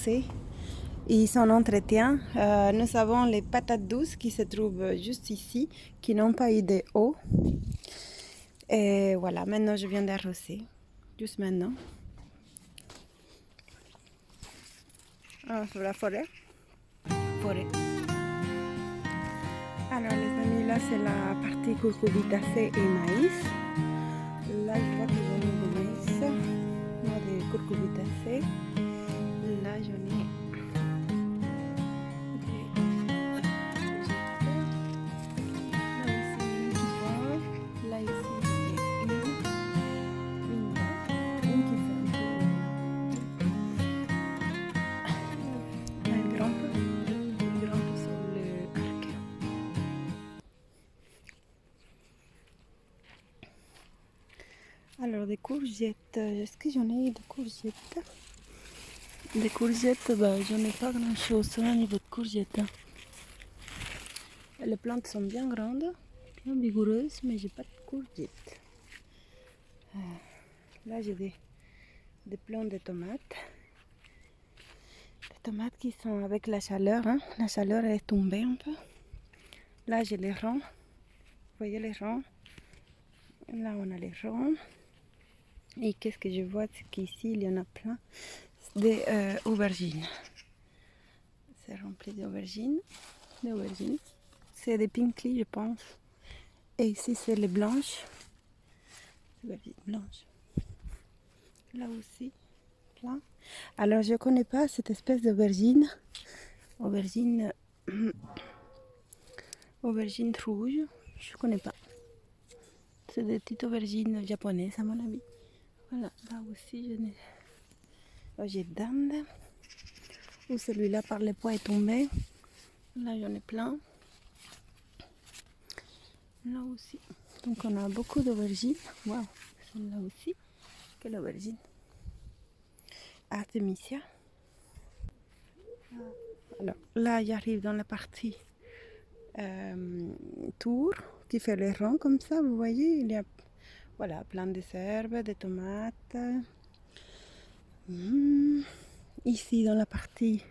arroser et son entretien. Nous avons les patates douces qui se trouvent juste ici, qui n'ont pas eu d'eau. Et voilà, maintenant je viens d'arroser, juste maintenant. Sur la forêt. Alors les amis, là c'est la partie cucurbitacée et maïs. Là je vois que j'en ai de maïs, non de cucurbitacée. Là j'en ai là ici une qui fait un peu. Là elle grimpe sur le arc. Alors des courgettes, est-ce que j'en ai de courgettes? Des courgettes, j'en ai pas grand chose au niveau de courgettes. Les plantes sont bien grandes, bien vigoureuses, mais j'ai pas de courgettes. Là j'ai des plants de tomates. Des tomates qui sont avec la chaleur, hein. La chaleur est tombée un peu. Là j'ai les ronds. Vous voyez les ronds? Là on a les ronds. Et qu'est-ce que je vois? C'est qu'ici il y en a plein des aubergines. C'est rempli d'aubergines. C'est des pinkly, je pense. Et ici c'est les blanches. Aubergines blanches. Là aussi, plein. Alors je connais pas cette espèce d'aubergine. Aubergine rouge. Je connais pas. C'est des petites aubergines japonaises à mon avis. Voilà, là aussi j'ai dinde. Ou celui-là par les pois est tombé. Là j'en ai plein. Là aussi. Donc on a beaucoup d'aubergines. Waouh, là aussi. Quelle aubergine? Artemisia. Alors là j'arrive dans la partie tour qui fait les ronds comme ça. Vous voyez, il y a voilà, plein de herbes, des tomates. Ici dans la partie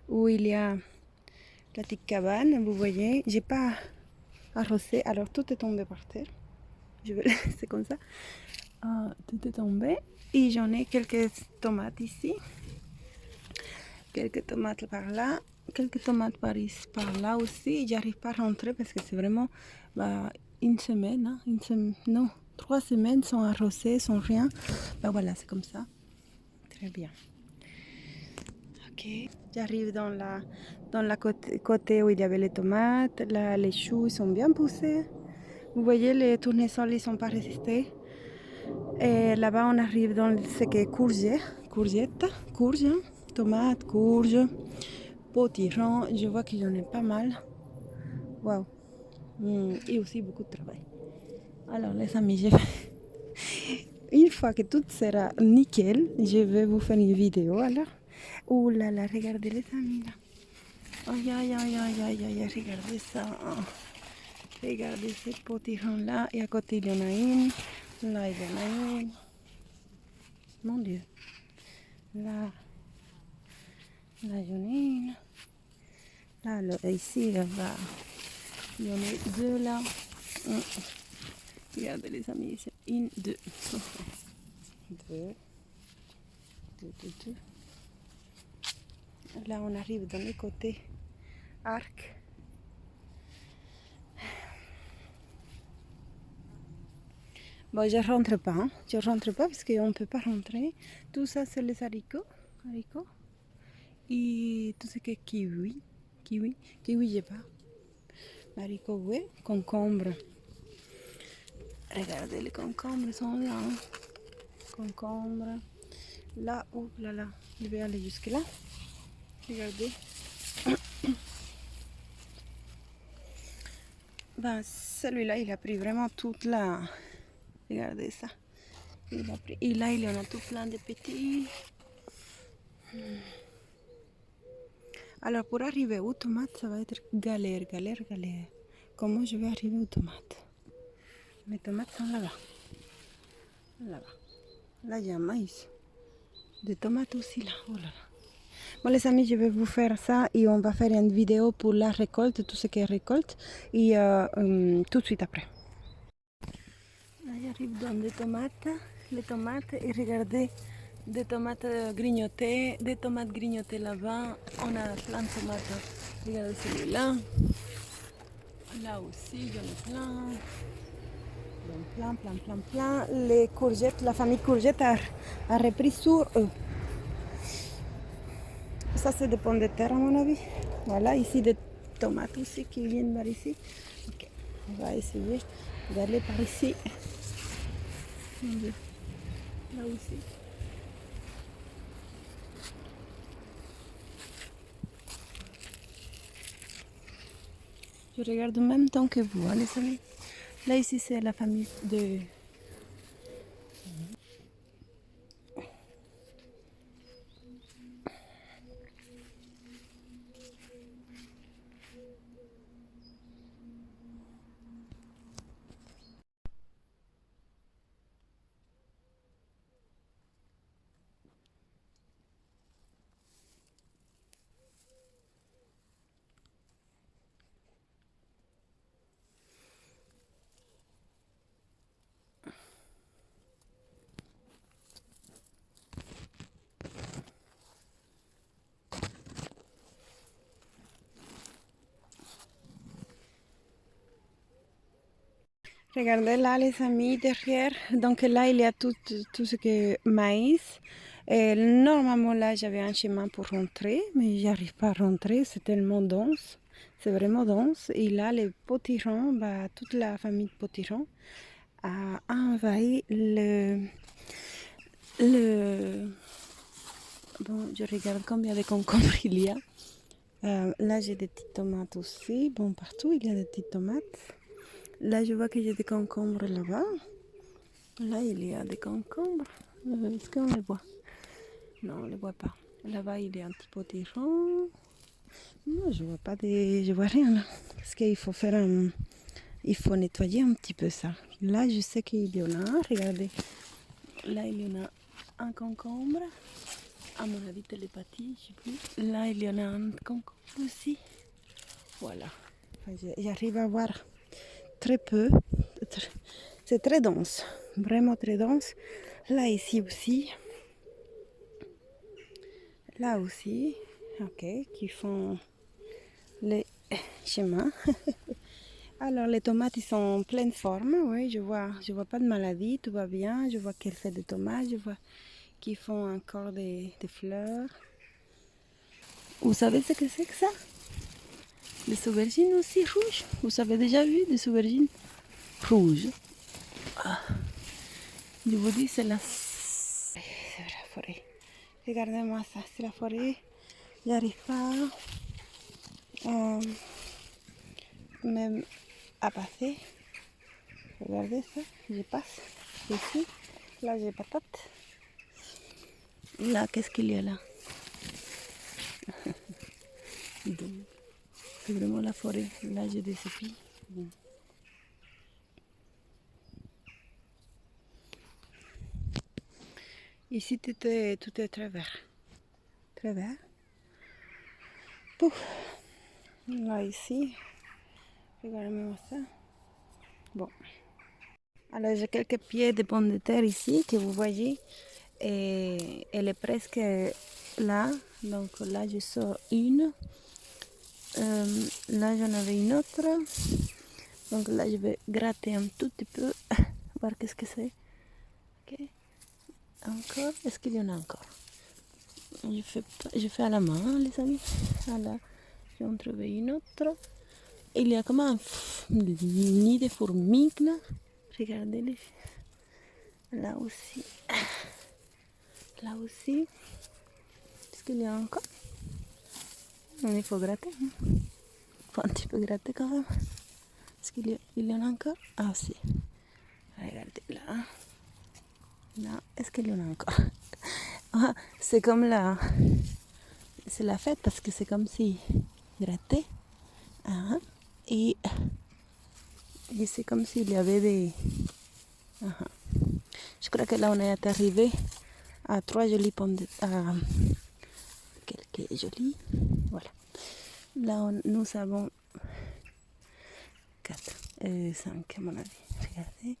où il y a la petite cabane, vous voyez, j'ai pas arrosé, alors tout est tombé par terre. Je vais laisser comme ça. Tout est tombé et j'en ai quelques tomates ici, quelques tomates par là, quelques tomates par ici, par là aussi. J'arrive pas à rentrer parce que c'est vraiment une semaine, hein, non, 3 semaines sans arroser, sans rien. Voilà, c'est comme ça. Très bien. Ok, j'arrive dans la côté où il y avait les tomates. Là, les choux ils sont bien poussés. Vous voyez, les tournesols ils sont pas résistés. Et là-bas, on arrive dans ce qui est courgettes, tomates, courges, potirons. Je vois qu'il y en a pas mal. Waouh! Et aussi beaucoup de travail. Alors, les amis, une fois que tout sera nickel, je vais vous faire une vidéo. Alors, oh là là, regardez les amis là. Aïe, aïe, aïe, aïe, aïe, aïe, regardez ça. Regardez ces potirons là. Et à côté, il y en a une. Là, il y en a une. Mon Dieu. Là, j'en ai une. Là, ici, là, il y en a deux là. Regardez les amis, c'est une, deux. Deux. Là, on arrive dans le côté arc. Bon, je rentre pas, hein. Je rentre pas parce qu'on ne peut pas rentrer. Tout ça, c'est les haricots. Et tout ce qui est kiwi, j'ai pas. Haricots, oui, concombre. Regardez, les concombres sont là. Hein. Concombre. Là, oh là là, je vais aller jusque là. Regardez. Celui-là, il a pris vraiment toute la... Regardez ça. Il a pris... Et là, il y en a tout plein de petits. Alors, pour arriver aux tomates, ça va être galère. Comment je vais arriver aux tomates? Mes tomates sont là-bas. Là, il y a un maïs. Des tomates aussi là. Oh là là. Bon les amis, je vais vous faire ça et on va faire une vidéo pour la récolte, tout ce qui est récolte, et tout de suite après. Là j'arrive dans des tomates, les tomates, et regardez, des tomates grignotées là-bas. On a plein de tomates. Regardez celui-là. Là aussi, j'en ai plein. Les courgettes, la famille courgette a repris sur eux. Ça, c'est des pommes de terre, à mon avis. Voilà, ici des tomates aussi qui viennent par ici. Ok, on va essayer d'aller par ici. Là aussi. Je regarde en même temps que vous, hein, les amis. Là, ici, c'est la famille de... Regardez là, les amis, derrière. Donc là, il y a tout ce qui est maïs. Et normalement, là, j'avais un chemin pour rentrer, mais j'arrive pas à rentrer. C'est tellement dense. C'est vraiment dense. Et là, les potirons, toute la famille de potirons a envahi Bon, je regarde combien de concombres il y a. Là, j'ai des petites tomates aussi. Bon, partout, il y a des petites tomates. Là, je vois que j'ai des concombres là-bas. Là, il y a des concombres. Est-ce qu'on les voit? Non, on ne les voit pas. Là-bas, il y a un petit potiron. Non, je vois pas je vois rien là. Parce qu'il faut faire il faut nettoyer un petit peu ça. Là, je sais qu'il y en a un. Regardez. Là, il y en a un concombre. À mon avis, télépathie, je sais plus. Là, il y en a un concombre aussi. Voilà. Enfin, j'arrive à voir très peu. C'est très dense. Vraiment très dense. Là, ici aussi. Là aussi. Ok. Qui font les chemins. Alors, les tomates, ils sont en pleine forme. Oui, je vois pas de maladie. Tout va bien. Je vois qu'elles font des tomates. Je vois qu'ils font encore des fleurs. Vous savez ce que c'est que ça? Des aubergines aussi rouges. Vous avez déjà vu des aubergines rouges? Ah. Je vous dis, c'est la forêt. Regardez-moi ça, c'est la forêt. J'arrive pas même à passer. Regardez ça, je passe ici. Là, j'ai patate. Là, qu'est-ce qu'il y a là? C'est vraiment la forêt. Là, j'ai des épis. Ici, tout est très vert. Très vert. Pouf. Là, ici, regardez-moi ça. Bon. Alors, j'ai quelques pieds de pommes de terre ici que vous voyez. Et elle est presque là. Donc là, je sors une. Là, j'en avais une autre. Donc là, je vais gratter un tout petit peu. Voir qu'est-ce que c'est. Ok. Encore. Est-ce qu'il y en a encore? Je fais à la main, les amis. Voilà. J'en trouvé une autre. Il y a comme un nid de fourmis là. Regardez-les. Là aussi. Là aussi. Est-ce qu'il y a encore? Il faut gratter. Hein? Il faut un petit peu gratter quand même. Est-ce qu'il y en a encore? Ah, si. Regardez là. Là, est-ce qu'il y en a encore? Ah, c'est comme là. C'est la fête parce que c'est comme si gratté. Ah, et c'est comme s'il y avait des. Ah, je crois que là on est arrivé à 3 jolies pommes de. qui est jolie. Voilà. Là, nous avons 4 et 5 à mon avis. Regardez.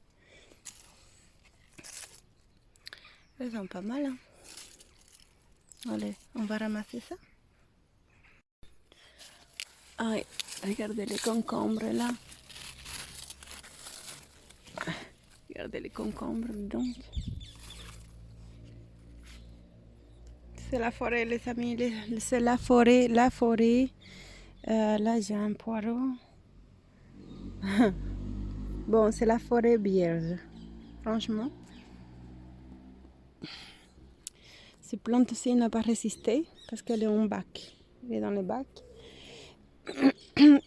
Elles sont pas mal. Hein. Allez, on va ramasser ça. Ah, regardez les concombres là. Regardez les concombres donc. C'est la forêt les amis, c'est la forêt. Là j'ai un poireau. Bon, c'est la forêt vierge, franchement. Cette plante-ci n'a pas résisté parce qu'elle est en bac. Elle est dans le bac.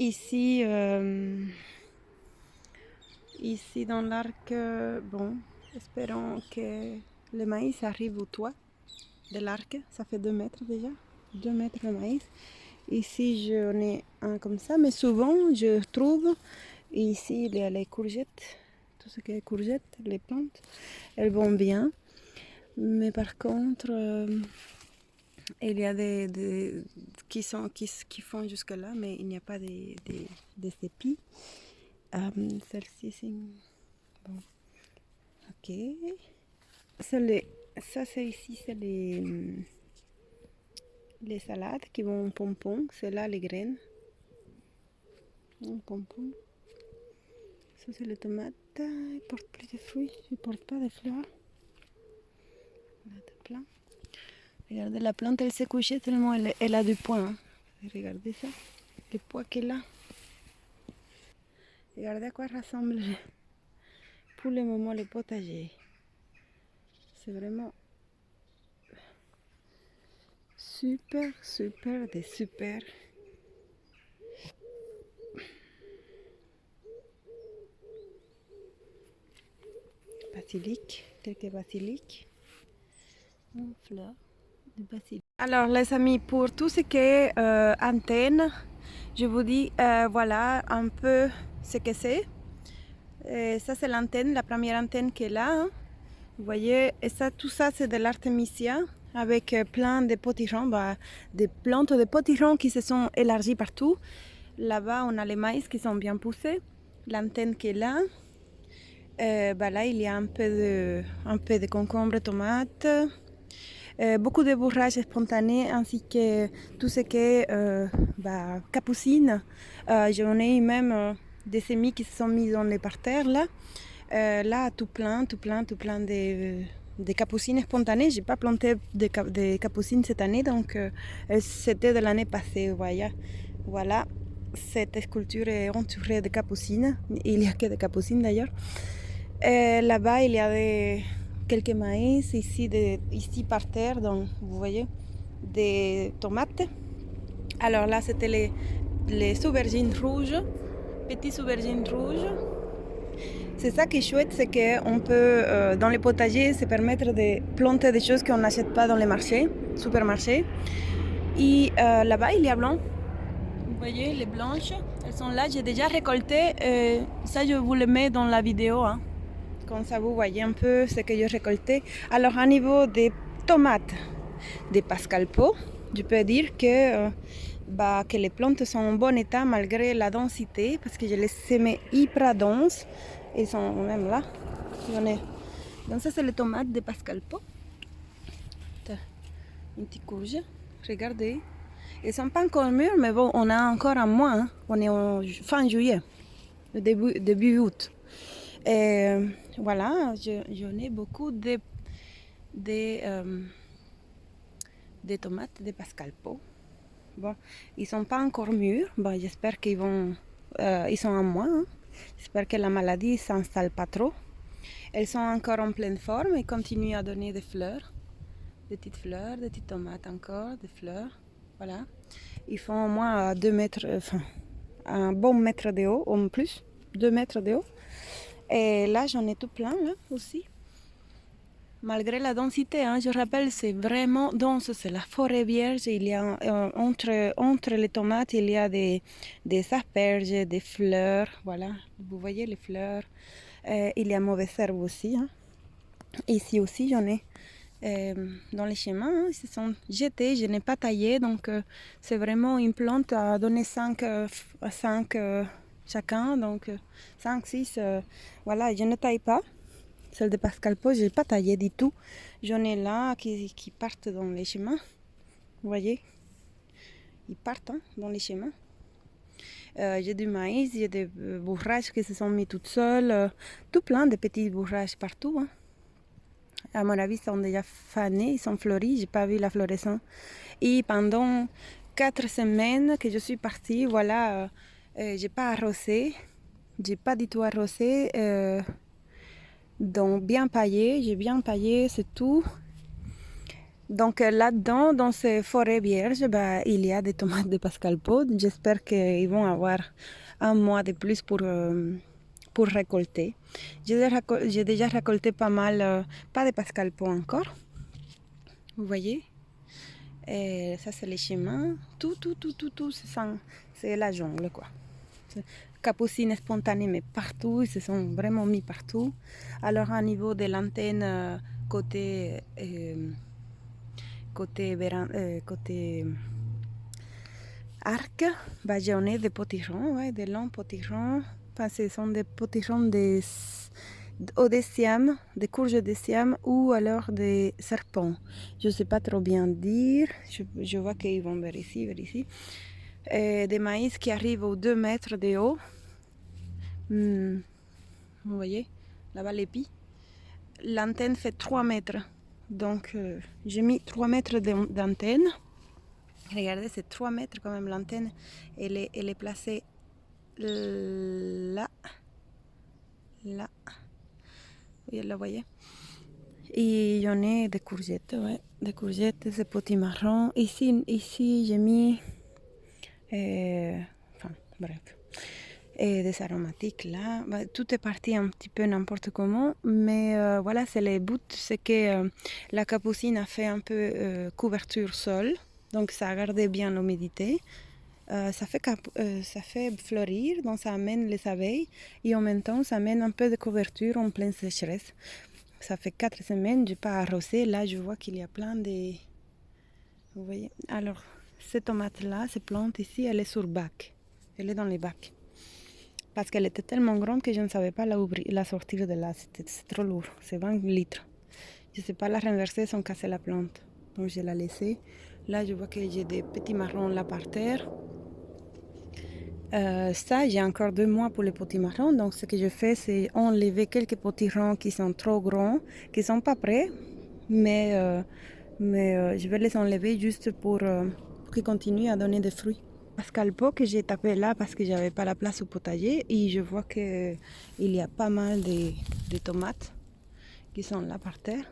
Ici, ici dans l'arc, bon, espérons que le maïs arrive au toit de l'arc. Ça fait 2 mètres déjà, 2 mètres de maïs. Ici, j'en ai un comme ça, mais souvent, je trouve, ici, il y a les courgettes, tout ce qui est courgettes, les plantes, elles vont bien. Mais par contre, il y a des qui font jusque là, mais il n'y a pas des épis. Celle-ci, c'est bon. Ok. Ça c'est ici, c'est les salades qui vont en pompon. C'est là les graines. En pompon. Ça c'est les tomates. Ils portent plus de fruits. Ils portent pas de fleurs. Plein. Regardez la plante, elle s'est couchée tellement elle a du poids. Hein. Regardez ça, le poids qu'elle a. Regardez à quoi ressemble pour le moment le potager. C'est vraiment super, super, des super. Basilic, quelques basilic. Une fleur de basilic. Alors les amis, pour tout ce qui est antenne, je vous dis voilà un peu ce que c'est. Ça c'est l'antenne, la première antenne qui est là. Hein. Vous voyez, et ça, tout ça c'est de l'artémisia avec plein de potirons, des plantes de potirons qui se sont élargies partout. Là-bas on a les maïs qui sont bien poussés, l'antenne qui est là. Là il y a un peu de concombre, tomates, beaucoup de bourrage spontané ainsi que tout ce qui est capucine. J'en ai même des semis qui se sont mis dans les parterres là. Là, tout plein de capucines spontanées. J'ai pas planté de capucines cette année, donc c'était de l'année passée. Voilà, cette sculpture est entourée de capucines. Il n'y a que des capucines d'ailleurs. Là-bas, il y a quelques maïs. Ici par terre, donc vous voyez, des tomates. Alors là, c'était les aubergines rouges, petites aubergines rouges. C'est ça qui est chouette, c'est qu'on peut, dans les potagers, se permettre de planter des choses qu'on n'achète pas dans les marchés, supermarchés. Et là-bas, il y a blanc. Vous voyez, les blanches, elles sont là. J'ai déjà récolté. Ça, je vous le mets dans la vidéo. Hein. Comme ça, vous voyez un peu ce que j'ai récolté. Alors, à niveau des tomates de Pascal Pau, je peux dire que les plantes sont en bon état malgré la densité, parce que je les semais hyper denses. Ils sont même là. Donc ça c'est les tomates de Pascal Pau. Une petite courge. Regardez. Ils ne sont pas encore mûrs, mais bon, on a encore un mois. Hein. On est en fin juillet, début août. Et voilà, j'en ai beaucoup de tomates de Pascal Pau. Bon, ils ne sont pas encore mûrs. Bon, j'espère qu'ils vont... ils sont un mois. Hein. J'espère que la maladie ne s'installe pas trop. Elles sont encore en pleine forme et continuent à donner des fleurs. Des petites tomates encore, des fleurs. Voilà. Ils font au moins 2 mètres, un bon mètre de haut, en plus, 2 mètres de haut. Et là, j'en ai tout plein, là, aussi. Malgré la densité, hein, je rappelle, c'est vraiment dense, c'est la forêt vierge. Il y a entre les tomates, il y a des asperges, des fleurs. Voilà, vous voyez les fleurs. Il y a mauvaise herbe aussi. Hein. Ici aussi, j'en ai dans les chemins. Ils se sont jetés, je n'ai pas taillé, donc c'est vraiment une plante à donner 5 chacun, donc 5, 6, voilà, je ne taille pas. Celle de Pascal Pau, je n'ai pas taillé du tout. J'en ai là qui partent dans les chemins, vous voyez, ils partent dans les chemins. J'ai du maïs, j'ai des bourrages qui se sont mis toutes seules, tout plein de petits bourrages partout. Hein. À mon avis, ils sont déjà fanés, ils sont fleuris, j'ai pas vu la floraison. Et pendant 4 semaines que je suis partie, voilà, j'ai pas arrosé, j'ai pas du tout arrosé, donc bien paillé, j'ai bien paillé, c'est tout. Donc là-dedans, dans ces forêts vierges, bah, il y a des tomates de Pascal Pau. J'espère qu'ils vont avoir un mois de plus pour récolter. J'ai déjà récolté pas mal, pas de Pascal Pau encore. Vous voyez? Et ça, c'est les chemins. Tout, c'est la jungle, quoi. Capucines spontanées, mais partout, ils se sont vraiment mis partout. Alors, à niveau de l'antenne, côté arc, bah, j'en ai des potirons, ouais, des longs potirons. Enfin, ce sont des potirons au siam, des courges de siam ou alors des serpents. Je ne sais pas trop bien dire. Je vois qu'ils vont vers ici, vers ici. Des maïs qui arrivent aux 2 mètres de haut. Vous voyez, là-bas l'épi. L'antenne fait 3 mètres. Donc, j'ai mis 3 mètres d'antenne. Regardez, c'est 3 mètres quand même l'antenne. Elle est placée là. Là. Vous la voyez? Et il y en a des courgettes, ouais. Des courgettes, des potimarrons. Ici j'ai mis... enfin, bref. Et des aromatiques là. Bah, tout est parti un petit peu n'importe comment. Mais voilà, c'est le but. C'est que la capucine a fait un peu couverture sol. Donc ça a gardé bien l'humidité. Ça fait fleurir, donc ça amène les abeilles. Et en même temps, ça amène un peu de couverture en pleine sécheresse. Ça fait 4 semaines, je n'ai pas arrosé. Là, je vois qu'il y a plein de... Vous voyez? Alors, cette tomate-là, cette plante ici, elle est sur bac. Elle est dans les bacs. Parce qu'elle était tellement grande que je ne savais pas la sortir de là. C'est trop lourd. C'est 20 litres. Je ne sais pas la renverser sans casser la plante. Donc, je l'ai laissée. Là, je vois que j'ai des petits marrons là par terre. Ça, j'ai encore 2 mois pour les potimarrons. Donc, ce que je fais, c'est enlever quelques potirons qui sont trop grands, qui ne sont pas prêts. Mais je vais les enlever juste pour qu'ils continuent à donner des fruits. Pascal Pau que j'ai tapé là parce que j'avais pas la place au potager. Et je vois qu'il y a pas mal de tomates qui sont là par terre.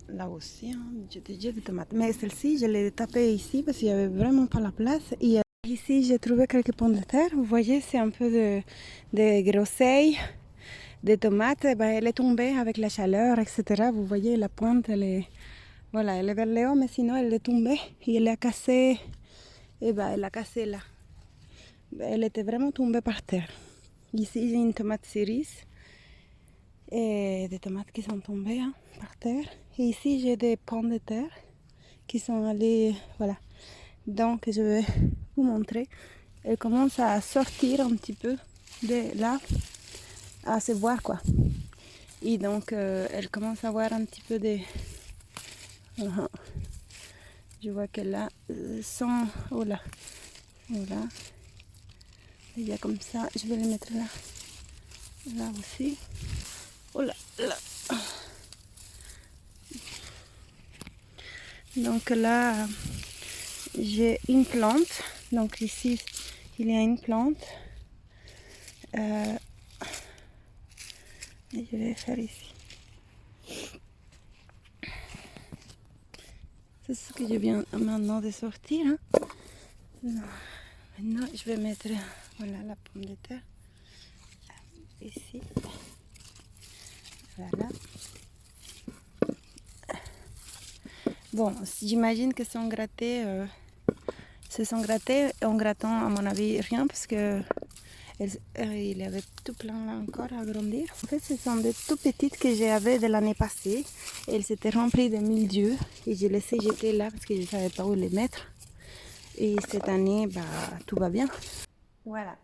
Là aussi, hein, j'ai déjà des tomates. Mais celle-ci, je l'ai tapée ici parce qu'il n'y avait vraiment pas la place. Et ici, j'ai trouvé quelques pommes de terre. Vous voyez, c'est un peu de grosseilles, des tomates. Ben, elle est tombée avec la chaleur, etc. Vous voyez, la pointe, elle est vers le haut, mais sinon, elle est tombée. Et elle a cassé. Et ben, elle a cassé là. Elle était vraiment tombée par terre. Ici, j'ai une tomate cerise. Et des tomates qui sont tombées par terre. Et ici, j'ai des pommes de terre qui sont allées, voilà. Donc, je vais vous montrer. Elle commence à sortir un petit peu de là, à se voir quoi. Et donc, elle commence à avoir un petit peu de... Je vois que là, sont... Oh là, voilà. Il y a comme ça, je vais les mettre là. Là aussi. Oh là, là. Donc là, j'ai une plante. Donc ici, il y a une plante. Et je vais faire ici. C'est ce que je viens maintenant de sortir. Hein. Maintenant, je vais mettre voilà, la pomme de terre. Ici. Voilà. Bon, j'imagine que se sont grattés en grattant à mon avis rien parce que Il y avait tout plein là encore à grandir. En fait, ce sont des tout petites que j'avais de l'année passée. Elles s'étaient remplies de mildiou et j'ai laissé jeter là parce que je ne savais pas où les mettre. Et cette année, tout va bien. Voilà.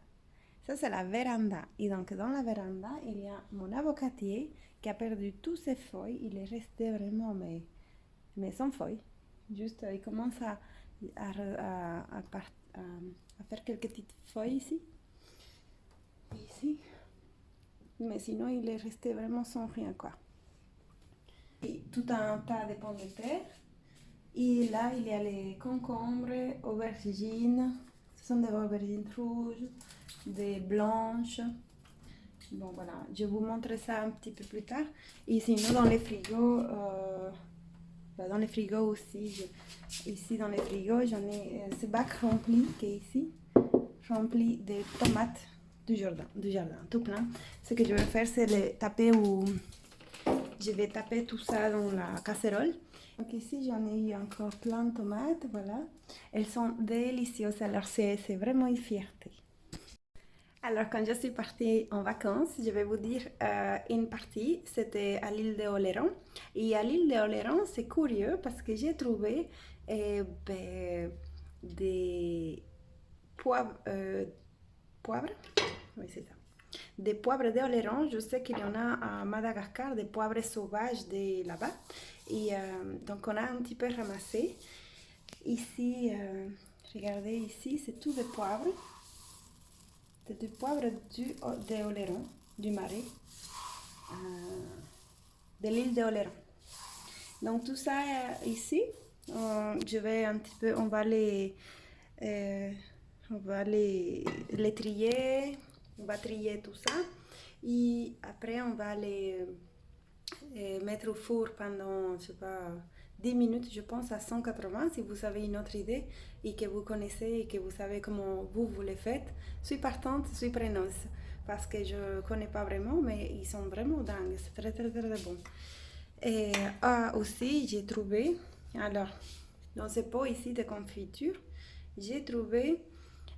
Ça, c'est la véranda. Et donc, dans la véranda, il y a mon avocatier qui a perdu toutes ses feuilles. Il est resté vraiment, mais sans feuilles. Juste, il commence à faire quelques petites feuilles ici. Ici. Mais sinon, il est resté vraiment sans rien, quoi. Et tout un tas de pommes de terre. Et là, il y a les concombres, aubergines. Ce sont des aubergines rouges, des blanches. Bon, voilà, je vous montre ça un petit peu plus tard. Et sinon, dans les frigos, aussi, ici dans les frigos, j'en ai ce bac rempli qui est ici, rempli de tomates du jardin, tout plein. Ce que je vais faire, c'est les taper je vais taper tout ça dans la casserole. Donc ici, j'en ai eu encore plein de tomates, voilà. Elles sont délicieuses, alors c'est vraiment une fierté. Alors, quand je suis partie en vacances, je vais vous dire une partie, c'était à l'île de Oléron. Et à l'île de Oléron, c'est curieux parce que j'ai trouvé des poivres, oui c'est ça, des poivres d'Oléron. Je sais qu'il y en a à Madagascar, des poivres sauvages de là-bas. Et donc, on a un petit peu ramassé. Ici, regardez ici, c'est tout des poivres. C'est du poivre de Oléron, du marais, de l'île de Oléron. Donc tout ça ici, je vais un petit peu, on va les trier, on va trier tout ça. Et après, on va les mettre au four pendant, je sais pas, 10 minutes, je pense, à 180. Si vous avez une autre idée et que vous connaissez et que vous savez comment vous les faites, je suis partante, je suis preneuse. Parce que je ne connais pas vraiment, mais ils sont vraiment dingues. C'est très, très, très, très bon. Et aussi, j'ai trouvé, alors, dans ce pot ici de confiture, j'ai trouvé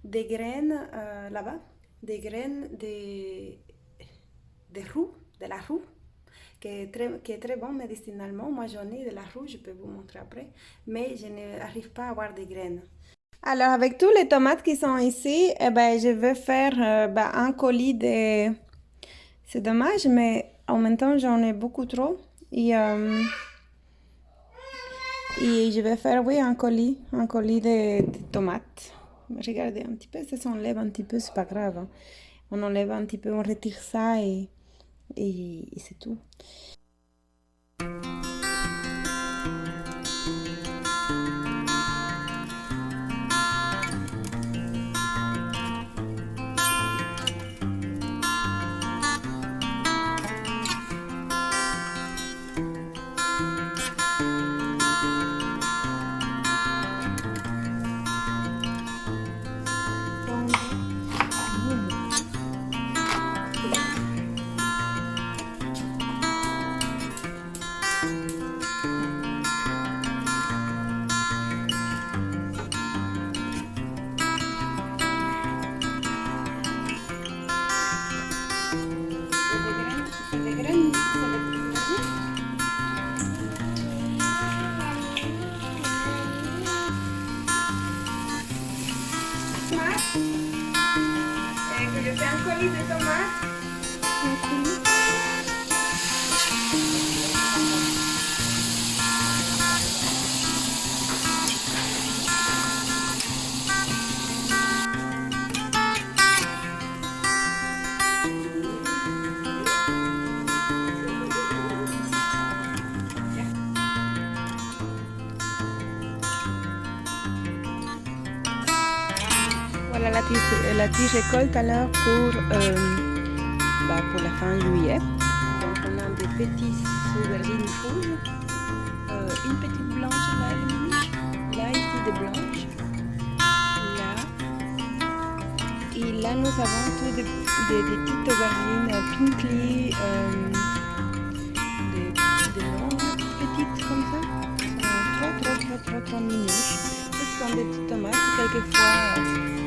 des graines là-bas, des graines de roux, de la roux, qui est très bon médicinalement. Moi, j'en ai de la roux, je peux vous montrer après, mais je n'arrive pas à avoir des graines. Alors, avec tous les tomates qui sont ici, je vais faire un colis de... C'est dommage, mais en même temps, j'en ai beaucoup trop. Et je vais faire, oui, un colis de tomates. Regardez un petit peu, ça s'enlève un petit peu, c'est pas grave. Hein. On enlève un petit peu, on retire ça et c'est tout. Je fais un colis de tomates. Voilà la tige récolte alors pour la fin juillet. Donc on a des petites aubergines rouges, une petite blanche là, là ici des blanches, là. Et là nous avons toutes des petites aubergines pinkly, des longues petites comme ça, trop mignonnes. Ce sont des petites tomates quelquefois.